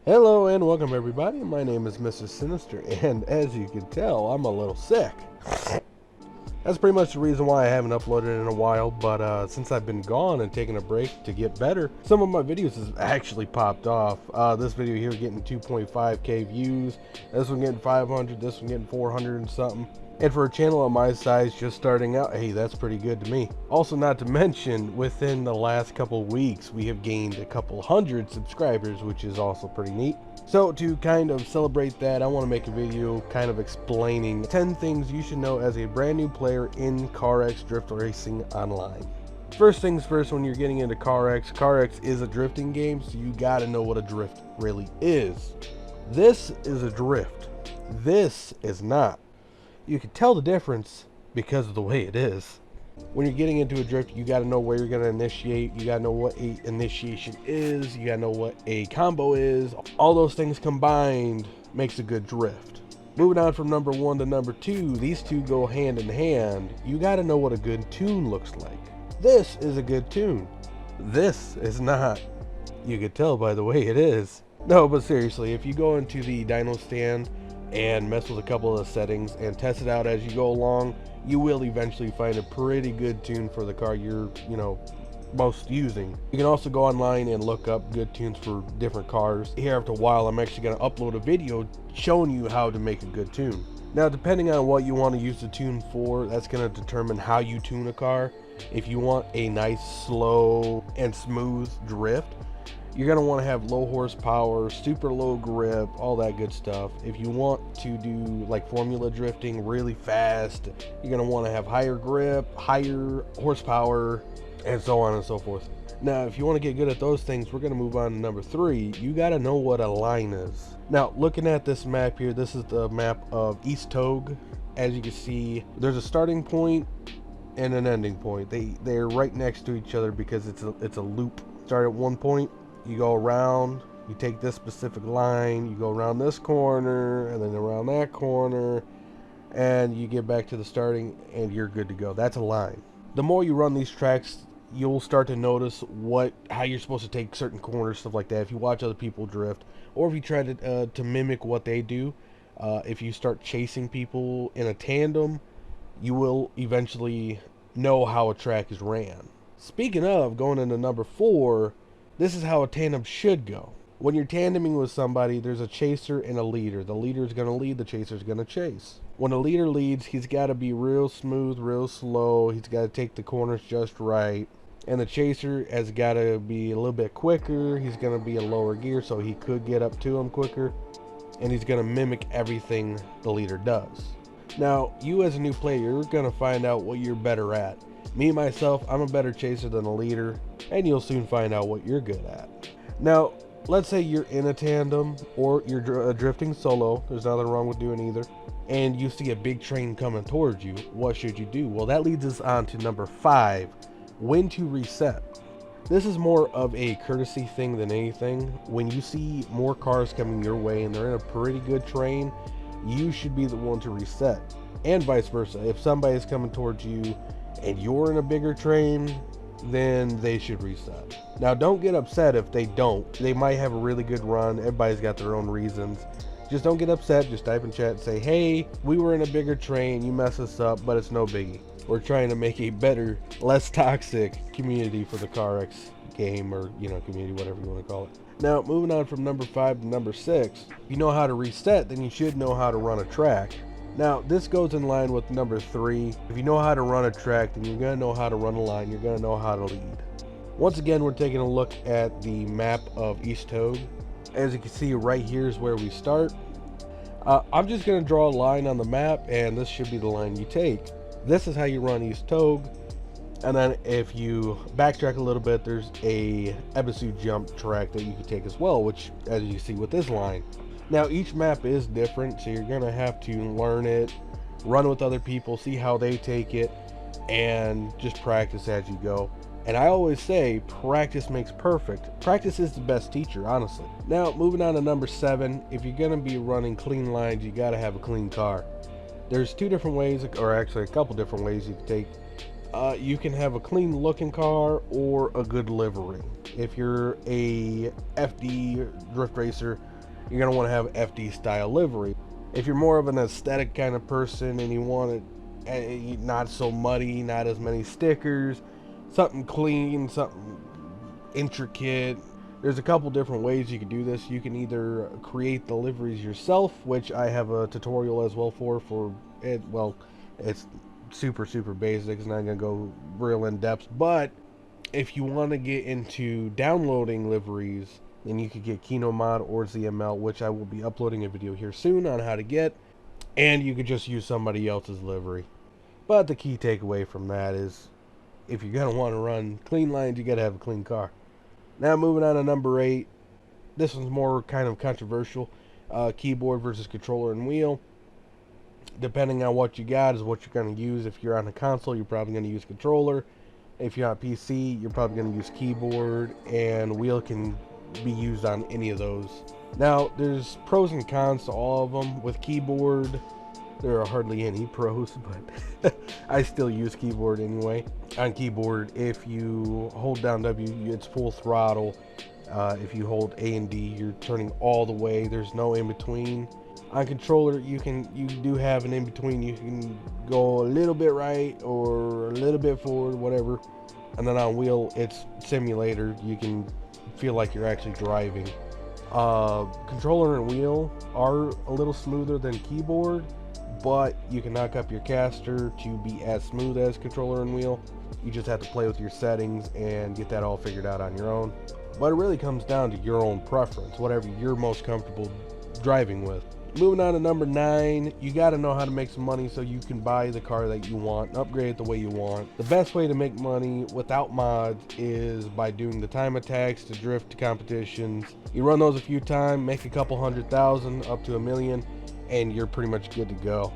Hello and welcome everybody, my name is Mr. Sinister, and as you can tell, I'm a little sick. That's pretty much the reason why I haven't uploaded in a while, but since I've been gone and taking a break to get better, some of my videos has actually popped off. This video here getting 2.5k views, this one getting 500, this one getting 400 and something. And for a channel of my size just starting out, hey, that's pretty good to me. Also, not to mention, within the last couple weeks, we have gained a couple hundred subscribers, which is also pretty neat. So to kind of celebrate that, I want to make a video kind of explaining 10 things you should know as a brand new player in CarX Drift Racing Online. First things first, when you're getting into CarX is a drifting game, so you gotta know what a drift really is. This is a drift. This is not. You can tell the difference because of the way it is. When you're getting into a drift, you got to know where you're going to initiate. You got to know what a initiation is. You got to know what a combo is. All those things combined makes a good drift. Moving on from number 1 to number 2, these two go hand in hand. You got to know what a good tune looks like. This is a good tune. This is not. You can tell by the way it is. No, but seriously, if you go into the dyno stand and mess with a couple of the settings and test it out as you go along, you will eventually find a pretty good tune for the car you're, most using. You can also go online and look up good tunes for different cars. Here after a while, I'm actually going to upload a video showing you how to make a good tune. Now, depending on what you want to use the tune for, that's going to determine how you tune a car. If you want a nice, slow, and smooth drift, you're going to want to have low horsepower, super low grip, all that good stuff. If you want to do like formula drifting really fast, you're going to want to have higher grip, higher horsepower, and so on and so forth. Now, if you want to get good at those things, we're going to move on to number 3. You got to know what a line is. Now, looking at this map here, this is the map of East Togue. As you can see, there's a starting point and an ending point. They're right next to each other because it's a loop. Start at one point, you go around, you take this specific line, you go around this corner and then around that corner, and you get back to the starting and you're good to go. That's a line. The more you run these tracks, you'll start to notice how you're supposed to take certain corners, stuff like that. If you watch other people drift, or if you try to mimic what they do, if you start chasing people in a tandem, you will eventually know how a track is ran. Speaking of going into number 4, this is how a tandem should go. When you're tandeming with somebody, there's a chaser and a leader. The leader is going to lead, the chaser is going to chase. When a leader leads, he's got to be real smooth, real slow. He's got to take the corners just right. And the chaser has got to be a little bit quicker. He's going to be a lower gear, so he could get up to him quicker. And he's going to mimic everything the leader does. Now, you as a new player, you're going to find out what you're better at. Me, myself, I'm a better chaser than a leader, and you'll soon find out what you're good at. Now, let's say you're in a tandem, or you're drifting solo. There's nothing wrong with doing either. And you see a big train coming towards you. What should you do? Well, that leads us on to number 5, when to reset. This is more of a courtesy thing than anything. When you see more cars coming your way and they're in a pretty good train, you should be the one to reset. And vice versa. If somebody's coming towards you and you're in a bigger train, then they should reset. Now, don't get upset if they don't. They might have a really good run. Everybody's got their own reasons. Just don't get upset. Just type in chat and say, hey, we were in a bigger train, you messed us up, but it's no biggie. We're trying to make a better, less toxic community for the CarX game, or community, whatever you want to call it. Now, moving on from number 5 to number 6, if you know how to reset, then you should know how to run a track. Now, this goes in line with number 3. If you know how to run a track, then you're going to know how to run a line. You're going to know how to lead. Once again, we're taking a look at the map of East Togue. As you can see, right here is where we start. I'm just going to draw a line on the map, and this should be the line you take. This is how you run East Togue. And then if you backtrack a little bit, there's a Ebisu jump track that you can take as well, which, as you see with this line. Now, each map is different, so you're going to have to learn it, run with other people, see how they take it, and just practice as you go. And I always say, practice makes perfect. Practice is the best teacher, honestly. Now, moving on to number 7, if you're going to be running clean lines, you got to have a clean car. There's 2 different ways, or actually a couple different ways you can take You can have a clean looking car or a good livery. If you're a FD drift racer, you're going to want to have FD style livery. If you're more of an aesthetic kind of person and you want it not so muddy, not as many stickers, something clean, something intricate, there's a couple different ways you can do this. You can either create the liveries yourself, which I have a tutorial as well for it. Well, it's super basic. It's not gonna go real in depth, but if you want to get into downloading liveries, then you could get KinoMod or ZML, which I will be uploading a video here soon on how to get, and you could just use somebody else's livery. But the key takeaway from that is, if you're gonna want to run clean lines, you gotta have a clean car. Now moving on to number 8. This one's more kind of controversial. Keyboard versus controller and wheel. Depending on what you got is what you're going to use. If you're on a console, you're probably going to use controller. If you're on PC, you're probably going to use keyboard, and wheel can be used on any of those. Now, there's pros and cons to all of them. With keyboard, there are hardly any pros, but I still use keyboard anyway. On keyboard, if you hold down W, it's full throttle. If you hold A and D, you're turning all the way. There's no in between. On controller, you do have an in between. You can go a little bit right or a little bit forward, whatever. And then on wheel, it's simulator. You can feel like you're actually driving. Controller and wheel are a little smoother than keyboard, but you can knock up your caster to be as smooth as controller and wheel. You just have to play with your settings and get that all figured out on your own. But it really comes down to your own preference, whatever you're most comfortable driving with. Moving on to number 9, you got to know how to make some money so you can buy the car that you want and upgrade it the way you want. The best way to make money without mods is by doing the time attacks, the drift competitions. You run those a few times, make a couple 100,000 up to $1 million, and you're pretty much good to go.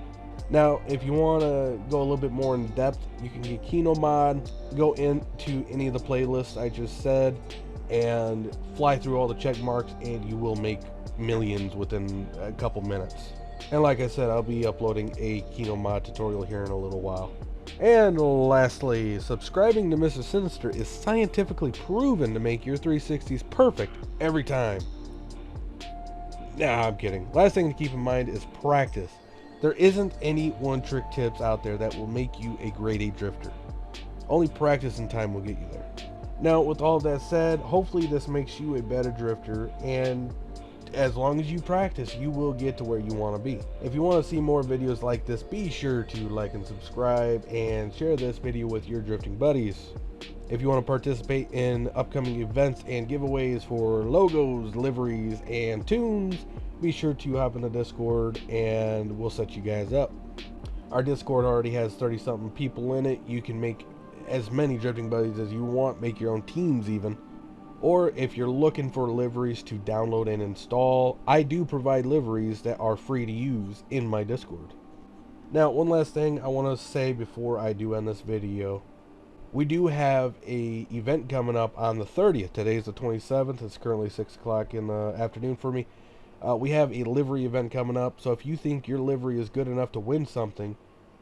Now, if you want to go a little bit more in depth, you can get KinoMod, go into any of the playlists I just said, and fly through all the check marks, and you will make millions within a couple minutes. And like I said, I'll be uploading a KinoMod tutorial here in a little while. And lastly, subscribing to Mr. Sinister is scientifically proven to make your 360s perfect every time. Nah, I'm kidding. Last thing to keep in mind is practice. There isn't any one-trick tips out there that will make you a grade A drifter. Only practice and time will get you there. Now, with all that said, hopefully this makes you a better drifter, and as long as you practice, you will get to where you want to be. If you want to see more videos like this, be sure to like and subscribe and share this video with your drifting buddies. If you want to participate in upcoming events and giveaways for logos, liveries, and tunes, be sure to hop in the Discord and we'll set you guys up. Our Discord already has 30-something people in it. You can make as many drifting buddies as you want, make your own teams even. Or if you're looking for liveries to download and install, I do provide liveries that are free to use in my Discord. Now, one last thing I want to say before I do end this video. We do have a event coming up on the 30th. Today's the 27th. It's currently 6 o'clock in the afternoon for me. We have a livery event coming up, so if you think your livery is good enough to win something,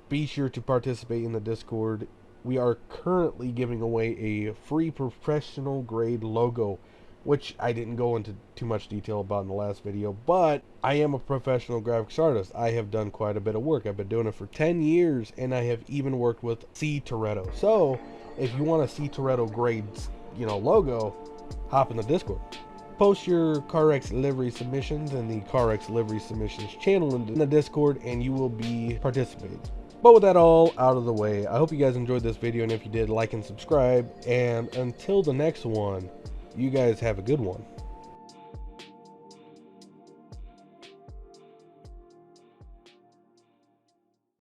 be sure to participate in the Discord. We are currently giving away a free professional grade logo, which I didn't go into too much detail about in the last video, but I am a professional graphics artist. I have done quite a bit of work. I've been doing it for 10 years, and I have even worked with C Toretto. So if you want a C Toretto grade, logo, hop in the Discord. Post your CarX livery submissions in the CarX livery submissions channel in the Discord, and you will be participating. But with that all out of the way, I hope you guys enjoyed this video, and if you did, like and subscribe. And until the next one, you guys have a good one.